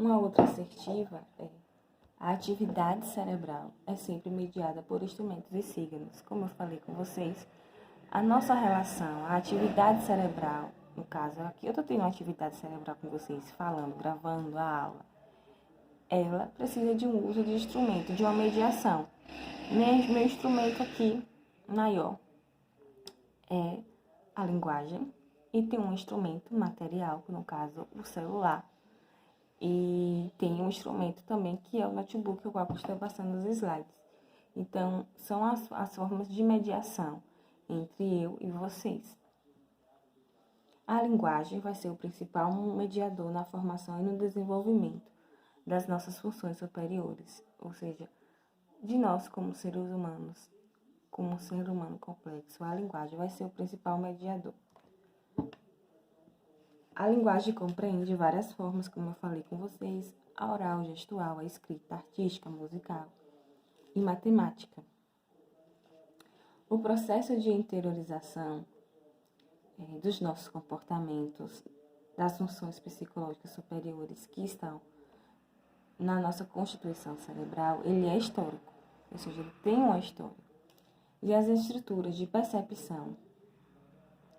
Uma outra assertiva é: a atividade cerebral é sempre mediada por instrumentos e signos. Como eu falei com vocês, a nossa relação, a atividade cerebral, no caso aqui eu estou tendo uma atividade cerebral com vocês, falando, gravando a aula, ela precisa de um uso de instrumento, de uma mediação. Meu instrumento aqui, maior, é a linguagem, e tem um instrumento material, no caso o celular, e tem um instrumento também que é o notebook, o qual eu estou passando os slides. Então, são as formas de mediação entre eu e vocês. A linguagem vai ser o principal mediador na formação e no desenvolvimento das nossas funções superiores, ou seja, de nós como seres humanos, como um ser humano complexo. A linguagem vai ser o principal mediador. A linguagem compreende várias formas, como eu falei com vocês: a oral, gestual, a escrita, artística, musical e matemática. O processo de interiorização dos nossos comportamentos, das funções psicológicas superiores que estão na nossa constituição cerebral, ele é histórico, ou seja, ele tem uma história. E as estruturas de percepção.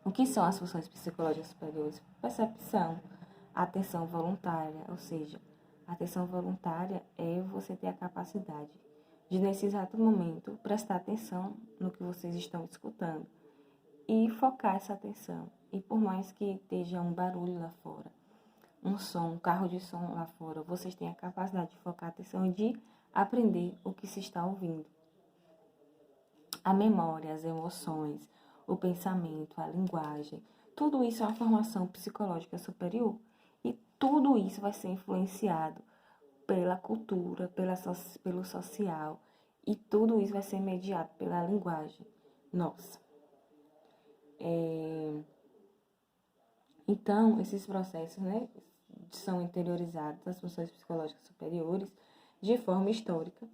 O que são as funções psicológicas superiores? Percepção, atenção voluntária, ou seja, a atenção voluntária é você ter a capacidade de, nesse exato momento, prestar atenção no que vocês estão escutando e focar essa atenção. E por mais que esteja um barulho lá fora, um som, um carro de som lá fora, vocês têm a capacidade de focar a atenção e de aprender o que se está ouvindo. A memória, as emoções, o pensamento, a linguagem, tudo isso é uma formação psicológica superior. E tudo isso vai ser influenciado pela cultura, pelo social, e tudo isso vai ser mediado pela linguagem nossa. Então, esses processos, são interiorizados as funções psicológicas superiores de forma histórica.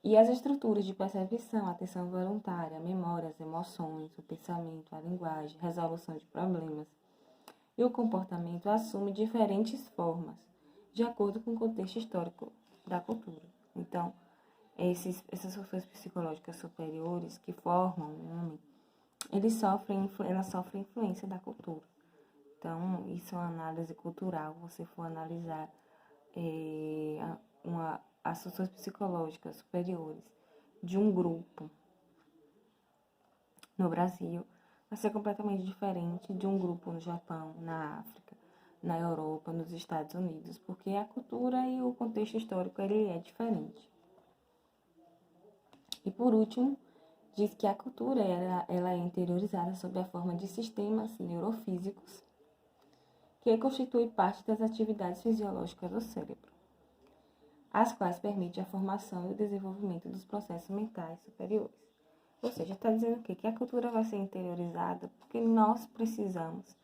E as estruturas de percepção, atenção voluntária, a memória, as emoções, o pensamento, a linguagem, resolução de problemas e o comportamento assumem diferentes formas, de acordo com o contexto histórico da cultura. Então, essas funções psicológicas superiores que formam o homem, elas sofrem influência da cultura. Então, isso é uma análise cultural. Você for analisar as funções psicológicas superiores de um grupo no Brasil, vai ser completamente diferente de um grupo no Japão, na África, na Europa, nos Estados Unidos, porque a cultura e o contexto histórico ele é diferente. E por último, diz que a cultura ela é interiorizada sob a forma de sistemas neurofísicos que constituem parte das atividades fisiológicas do cérebro, as quais permitem a formação e o desenvolvimento dos processos mentais superiores. Ou seja, está dizendo o quê? Que a cultura vai ser interiorizada porque nós precisamos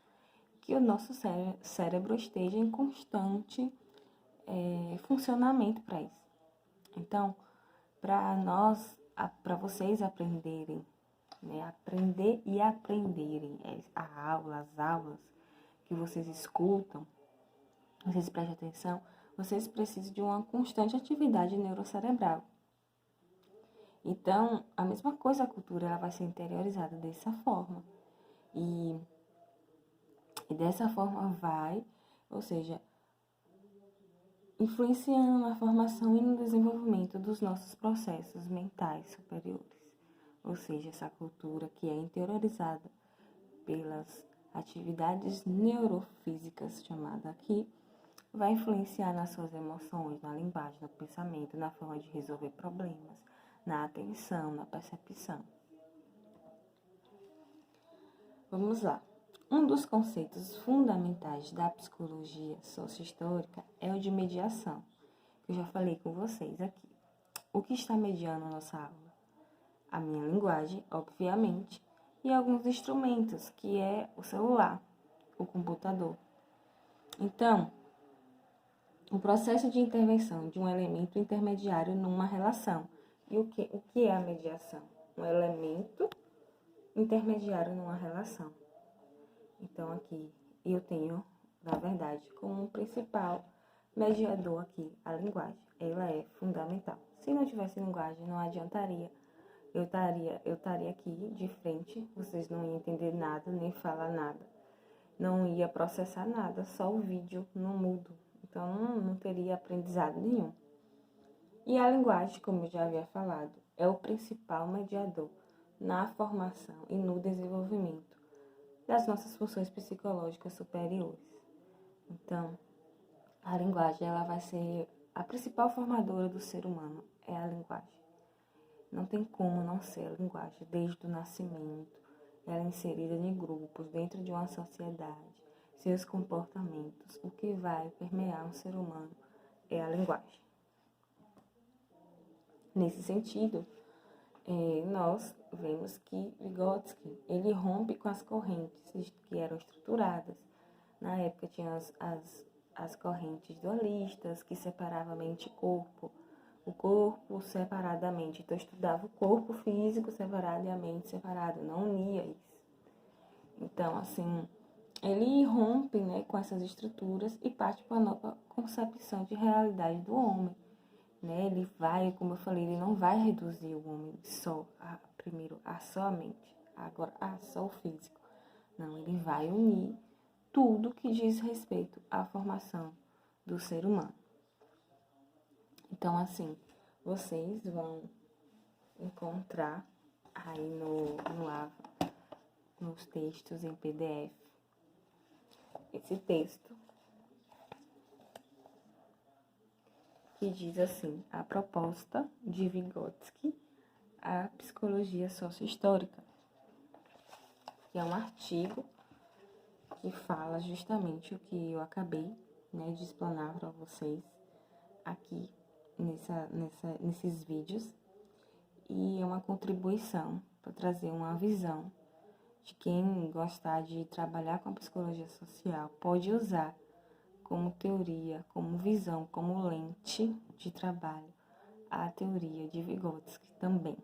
que o nosso cérebro esteja em constante funcionamento para isso. Então, para vocês aprenderem, aprender e aprenderem as aulas que vocês escutam, vocês prestem atenção, vocês precisam de uma constante atividade neurocerebral. Então, a mesma coisa, a cultura ela vai ser interiorizada dessa forma. E dessa forma ou seja, influenciando na formação e no desenvolvimento dos nossos processos mentais superiores. Ou seja, essa cultura que é interiorizada pelas atividades neurofísicas, chamada aqui, vai influenciar nas suas emoções, na linguagem, no pensamento, na forma de resolver problemas, na atenção, na percepção. Vamos lá. Um dos conceitos fundamentais da psicologia sociohistórica é o de mediação, que eu já falei com vocês aqui. O que está mediando a nossa aula? A minha linguagem, obviamente, e alguns instrumentos, que é o celular, o computador. Então, o processo de intervenção de um elemento intermediário numa relação. E o que é a mediação? Um elemento intermediário numa relação. Então, aqui eu tenho, na verdade, como principal mediador aqui, a linguagem. Ela é fundamental. Se não tivesse linguagem, não adiantaria. Eu estaria aqui de frente, vocês não iam entender nada, nem falar nada. Não ia processar nada, só o vídeo no mudo. Então, não teria aprendizado nenhum. E a linguagem, como eu já havia falado, é o principal mediador na formação e no desenvolvimento das nossas funções psicológicas superiores. Então, a linguagem ela vai ser a principal formadora do ser humano, é a linguagem. Não tem como não ser a linguagem, desde o nascimento, ela é inserida em grupos, dentro de uma sociedade, seus comportamentos, o que vai permear um ser humano é a linguagem. Nesse sentido, nós vemos que Vygotsky, ele rompe com as correntes que eram estruturadas. Na época tinha as correntes dualistas, que separavam mente e corpo, o corpo separadamente. Então, estudava o corpo físico separado e a mente separada, não unia isso. Então, assim, ele rompe, né, com essas estruturas e parte para uma nova concepção de realidade do homem. Né? Ele vai, como eu falei, ele não vai reduzir o homem só, primeiro, a só a mente, agora a só o físico. Não, ele vai unir tudo que diz respeito à formação do ser humano. Então, assim, vocês vão encontrar aí no AVA, nos textos em PDF, esse texto que diz assim: a proposta de Vygotsky à psicologia sociohistórica, que é um artigo que fala justamente o que eu acabei, né, de explanar para vocês aqui nesses vídeos, e é uma contribuição para trazer uma visão de quem gostar de trabalhar com a psicologia social pode usar como teoria, como visão, como lente de trabalho a teoria de Vygotsky também.